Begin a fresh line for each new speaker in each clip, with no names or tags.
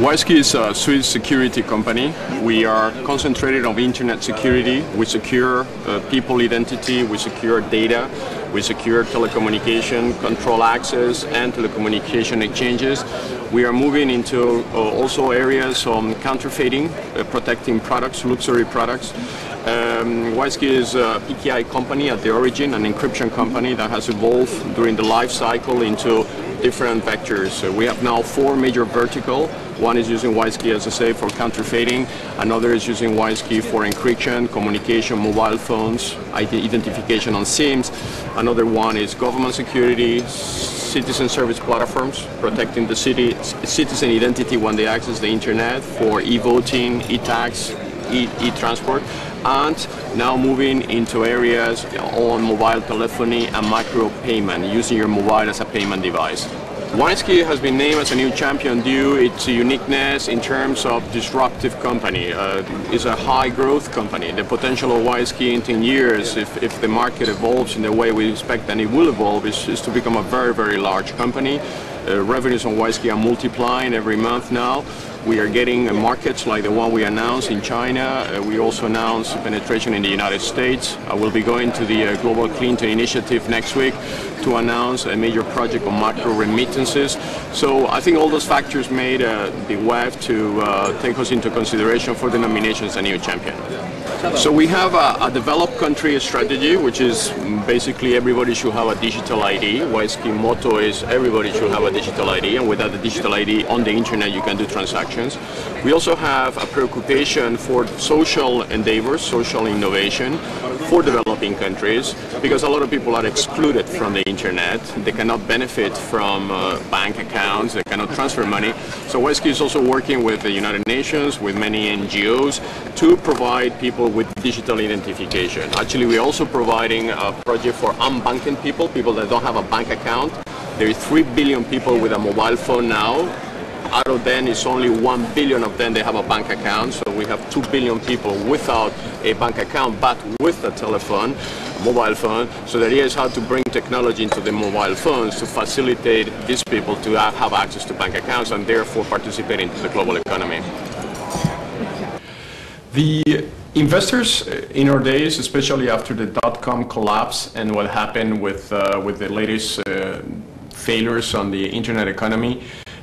WISekey is a Swiss security company. We are concentrated on internet security. We secure people identity, we secure data, we secure telecommunication, control access, and telecommunication exchanges. We are moving into also areas on counterfeiting, protecting products, luxury products. WISekey is a PKI company at the origin, an encryption company that has evolved during the life cycle into different vectors. We have now 4 major verticals. One is using WISekey, as I say, for counterfeiting. Another is using WISekey for encryption, communication, mobile phones, identification on SIMs. Another one is government security, citizen service platforms, protecting the citizen identity when they access the internet for e-voting, e-tax, e-transport. And now moving into areas on mobile telephony and micro payment, using your mobile as a payment device. WISekey has been named as a new champion due to its uniqueness in terms of disruptive company. It's a high growth company. The potential of WISekey in 10 years, if the market evolves in the way we expect and it will evolve, is to become a very, very large company. Revenues on WISekey are multiplying every month now. We are getting markets like the one we announced in China. We also announced penetration in the United States. I will be going to the Global Clean Initiative next week to announce a major project on macro remittances. So I think all those factors made the WEF to take us into consideration for the nomination as a new champion. So we have a developed country strategy, which is basically everybody should have a digital ID. WISekey motto is everybody should have a digital ID, and without the digital ID on the internet you can do transactions. We also have a preoccupation for social endeavors, social innovation for developing countries, because a lot of people are excluded from the internet. They cannot benefit from bank accounts, they cannot transfer money. So WISekey is also working with the United Nations, with many NGOs, to provide people with digital identification. Actually, we're also providing a project for unbanked people that don't have a bank account. There is 3 billion people with a mobile phone now. Out of them, it's only 1 billion of them they have a bank account. So we have 2 billion people without a bank account, but with a telephone, mobile phone. So the idea is how to bring technology into the mobile phones to facilitate these people to have access to bank accounts and therefore participate into the global economy. The investors in our days, especially after the dot-com collapse and what happened with the latest failures on the internet economy,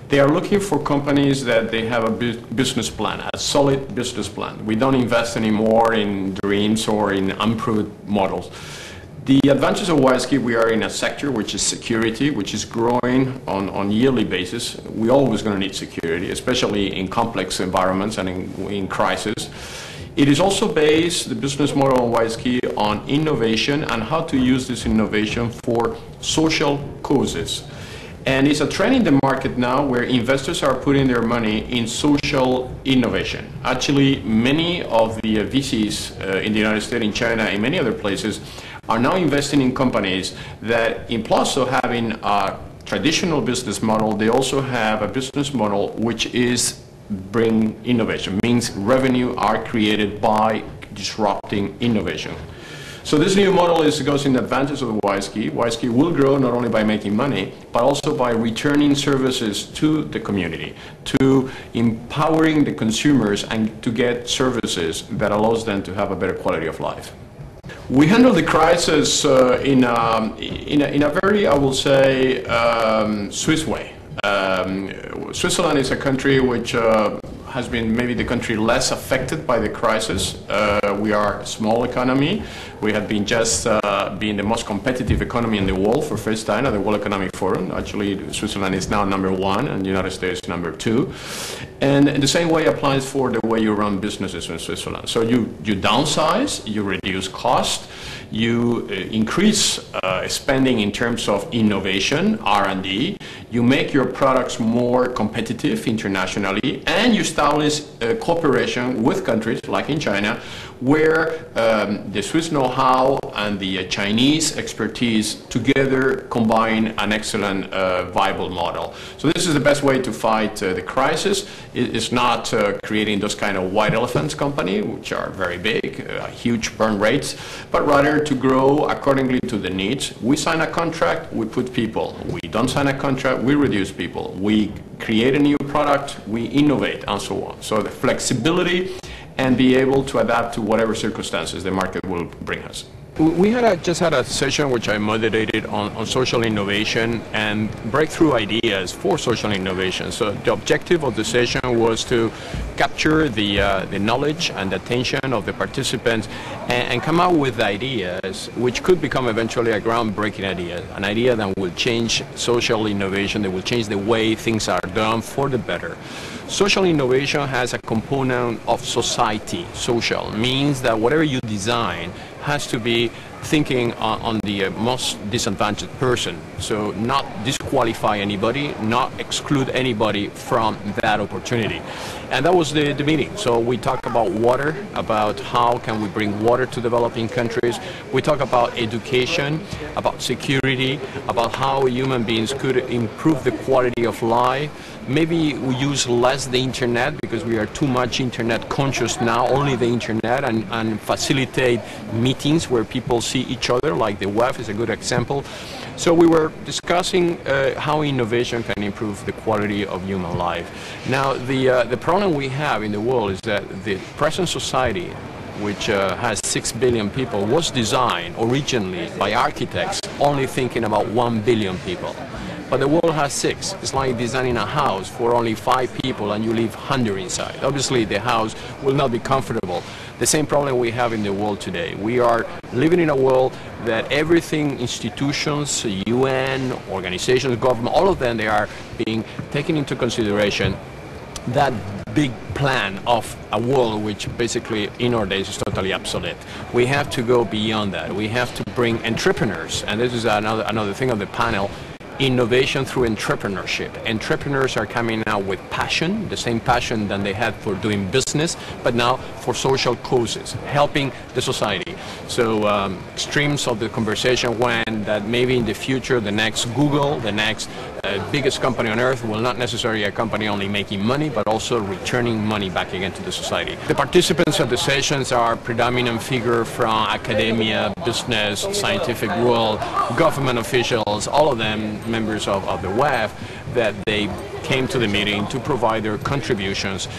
they are looking for companies that they have a business plan, a solid business plan. We don't invest anymore in dreams or in unproved models. The advantage of WISekey, we are in a sector which is security, which is growing on yearly basis. We're always going to need security, especially in complex environments and in crisis. It is also based, the business model of WISekey, on innovation and how to use this innovation for social causes. And it's a trend in the market now where investors are putting their money in social innovation. Actually, many of the VCs in the United States, in China, and many other places are now investing in companies that, in plus of having a traditional business model, they also have a business model which is bring innovation, means revenue are created by disrupting innovation. So this new model goes in advantage of WISekey. WISekey will grow not only by making money, but also by returning services to the community, to empowering the consumers and to get services that allows them to have a better quality of life. We handle the crisis in a very, I will say, Swiss way. Switzerland is a country which has been maybe the country less affected by the crisis. We are a small economy. We have been just being the most competitive economy in the world for first time at the World Economic Forum. Actually, Switzerland is now #1 and the United States #2. And the same way applies for the way you run businesses in Switzerland. So you downsize, you reduce cost, you increase spending in terms of innovation, R&D, you make your products more competitive internationally, and you establish cooperation with countries like in China, where the Swiss know-how and the Chinese expertise together combine an excellent viable model. So this is the best way to fight the crisis. It's not creating those kind of white elephants company, which are very big, huge burn rates, but rather to grow accordingly to the needs. We sign a contract, we put people. We don't sign a contract, we reduce people. We create a new product, we innovate, and so on. So the flexibility and be able to adapt to whatever circumstances the market will bring us. We just had a session which I moderated on social innovation and breakthrough ideas for social innovation. So the objective of the session was to capture the knowledge and attention of the participants and come out with ideas which could become eventually a groundbreaking idea, an idea that will change social innovation, that will change the way things are done for the better. Social innovation has a component of society. Social means that whatever you design has to be thinking on the most disadvantaged person. So not disqualify anybody, not exclude anybody from that opportunity. And that was the meeting. So we talk about water, about how can we bring water to developing countries. We talk about education, about security, about how human beings could improve the quality of life. Maybe we use less the internet because we are too much internet conscious now, only the internet, and facilitate meetings where people see each other, like the web is a good example. So we were discussing how innovation can improve the quality of human life. Now the problem we have in the world is that the present society, which has 6 billion people, was designed originally by architects only thinking about 1 billion people. But the world has 6. It's like designing a house for only 5 people and you leave 100 inside. Obviously, the house will not be comfortable. The same problem we have in the world today. We are living in a world that everything, institutions, UN, organizations, government, all of them, they are being taken into consideration. That big plan of a world which basically in our days is totally obsolete. We have to go beyond that. We have to bring entrepreneurs, and this is another thing on the panel, innovation through entrepreneurship. Entrepreneurs are coming out with passion, the same passion that they had for doing business, but now for social causes, helping the society. So extremes of the conversation when that maybe in the future the next Google, the next biggest company on earth will not necessarily a company only making money, but also returning money back again to the society. The participants of the sessions are predominant figures from academia, business, scientific world, government officials, all of them members of the WEF, that they came to the meeting to provide their contributions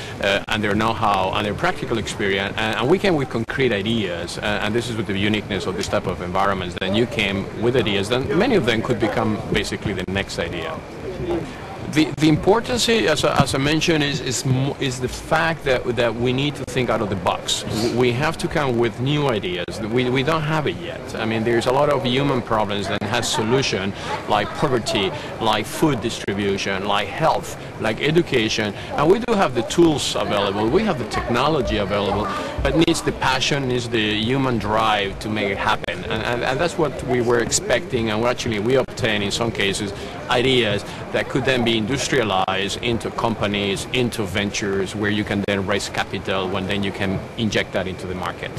and their know-how and their practical experience, and we came with concrete ideas, and this is with the uniqueness of this type of environments. Then you came with ideas, then many of them could become basically the next idea. The importance, as I mentioned, is the fact that we need to think out of the box. We have to come with new ideas. We don't have it yet. I mean, there's a lot of human problems that has solution, like poverty, like food distribution, like health, like education, and we do have the tools available. We have the technology available, but needs the passion, needs the human drive to make it happen. And that's what we were expecting, and actually we obtained in some cases ideas that could then be industrialized into companies, into ventures, where you can then raise capital, when then you can inject that into the market.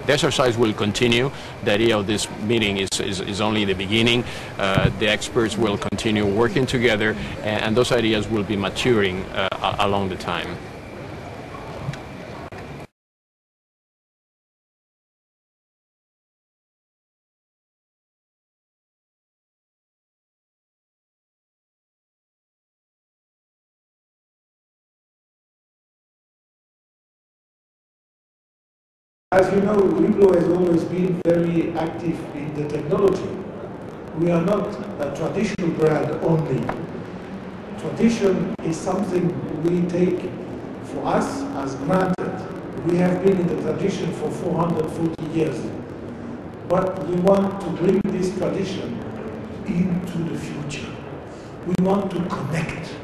The exercise will continue. The idea of this meeting is only the beginning. The experts will continue working together, and those ideas will be maturing along the time.
As you know, Wipro has always been very active in the technology. We are not a traditional brand only. Tradition is something we take for us as granted. We have been in the tradition for 440 years. But we want to bring this tradition into the future. We want to connect.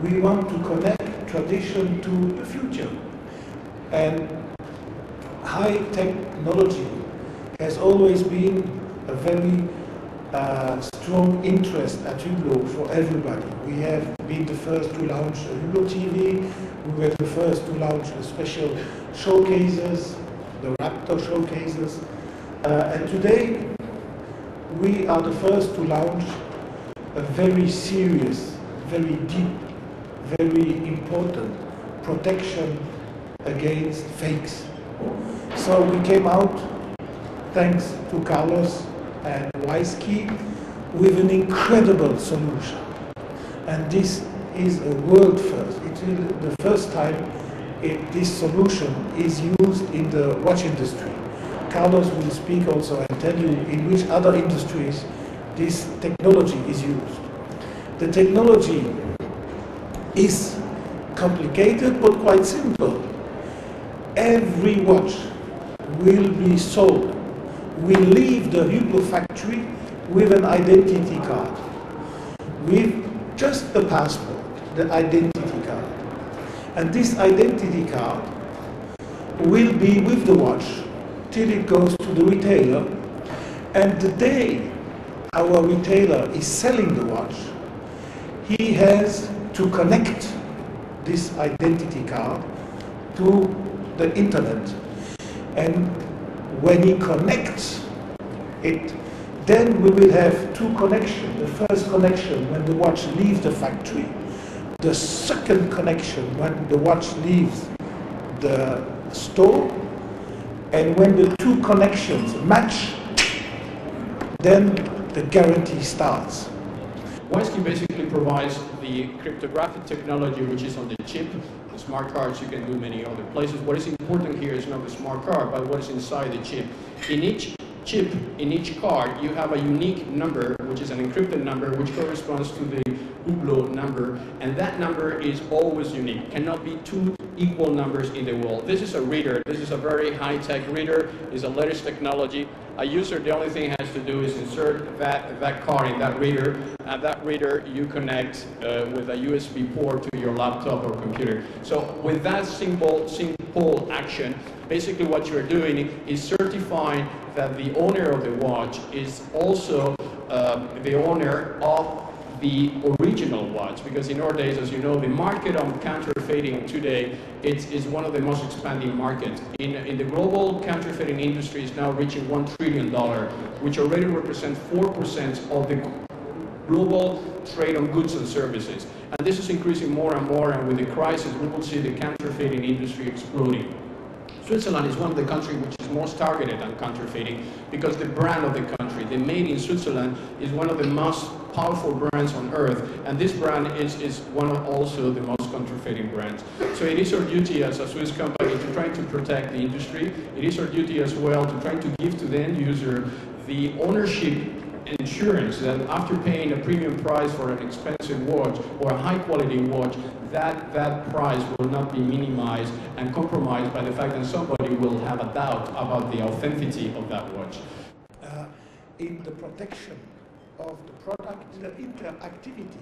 We want to connect tradition to the future. And high technology has always been a very strong interest at Hublot for everybody. We have been the first to launch a Hublot TV. We were the first to launch the special showcases, the Raptor showcases. And today, we are the first to launch a very serious, very deep, very important protection against fakes. So we came out, thanks to Carlos and WISekey, with an incredible solution. And this is a world first. It is the first time this solution is used in the watch industry. Carlos will speak also and tell you in which other industries this technology is used. The technology is complicated but quite simple. Every watch will be sold, will leave the Hublot factory with an identity card, with just a passport, the identity card. And this identity card will be with the watch till it goes to the retailer, and the day our retailer is selling the watch, he has to connect this identity card to the internet. And when he connects it, then we will have two connections. The first connection when the watch leaves the factory, the second connection when the watch leaves the store, and when the two connections match, then the guarantee starts.
WISekey basically provides the cryptographic technology which is on the chip. The smart cards you can do many other places. What is important here is not the smart card, but what is inside the chip. In each chip, in each card, you have a unique number, which is an encrypted number, which corresponds to the Hublot number, and that number is always unique. Cannot be two equal numbers in the world. This is a reader. This is a very high-tech reader. It's a latest technology. A user, the only thing he has to do is insert that card in that reader, and that reader you connect with a USB port to your laptop or computer. So with that simple action, basically what you're doing is certifying that the owner of the watch is also the owner of the original watch, because in our days, as you know, the market on counterfeiting today is one of the most expanding markets. In the global counterfeiting industry is now reaching $1 trillion, which already represents 4% of the global trade on goods and services. And this is increasing more and more, and with the crisis, we will see the counterfeiting industry exploding. Switzerland is one of the countries which is most targeted on counterfeiting because the brand of the country, the made in Switzerland, is one of the most powerful brands on earth, and this brand is one of also the most counterfeiting brands. So it is our duty as a Swiss company to try to protect the industry. It is our duty as well to try to give to the end user the ownership insurance that after paying a premium price for an expensive watch or a high quality watch, that price will not be minimized and compromised by the fact that somebody will have a doubt about the authenticity of that watch.
In the protection of the product, the interactivity,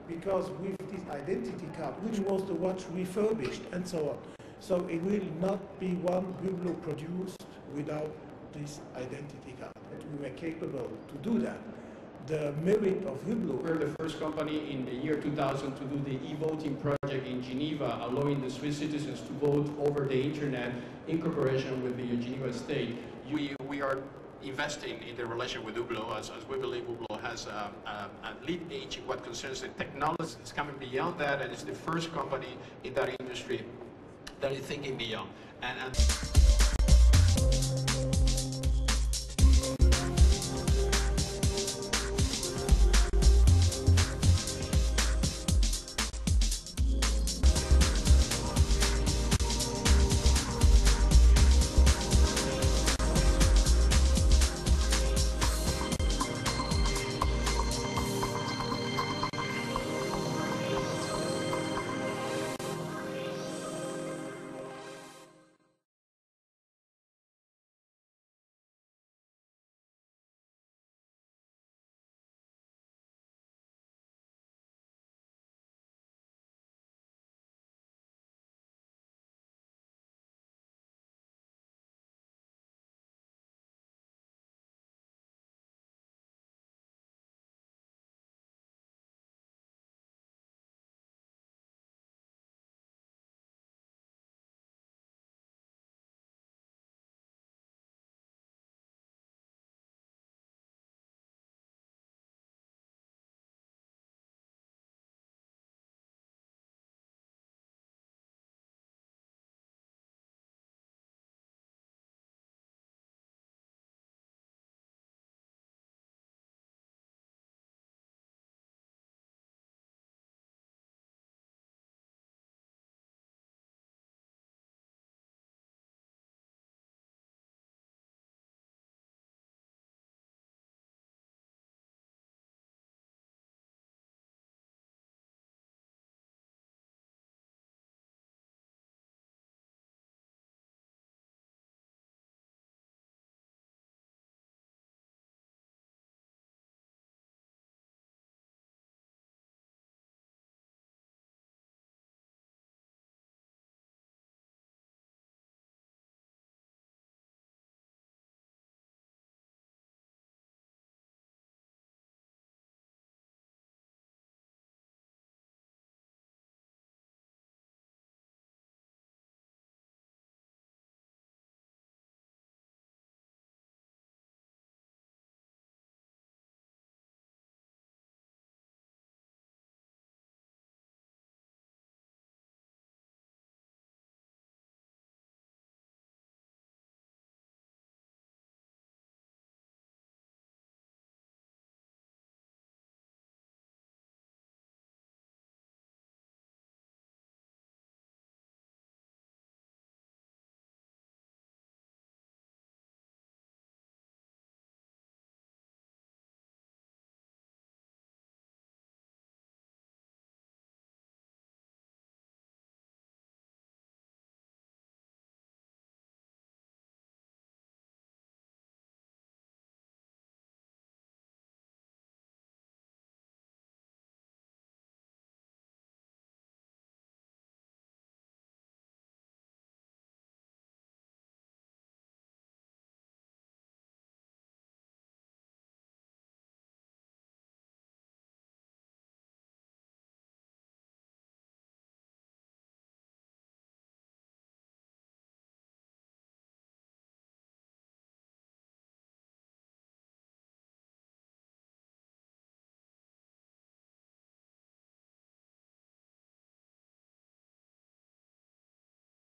because with this identity card, which was the watch refurbished and so on, so it will not be one Hublot produced without this identity card. And we were capable to do that. The merit of Hublot.
We're the first company in the year 2000 to do the e-voting project in Geneva, allowing the Swiss citizens to vote over the internet in cooperation with the Geneva state.
We are investing in the relation with Hublot as we believe Hublot has a lead edge in what concerns the technology that's coming beyond that, and it's the first company in that industry that is thinking beyond. And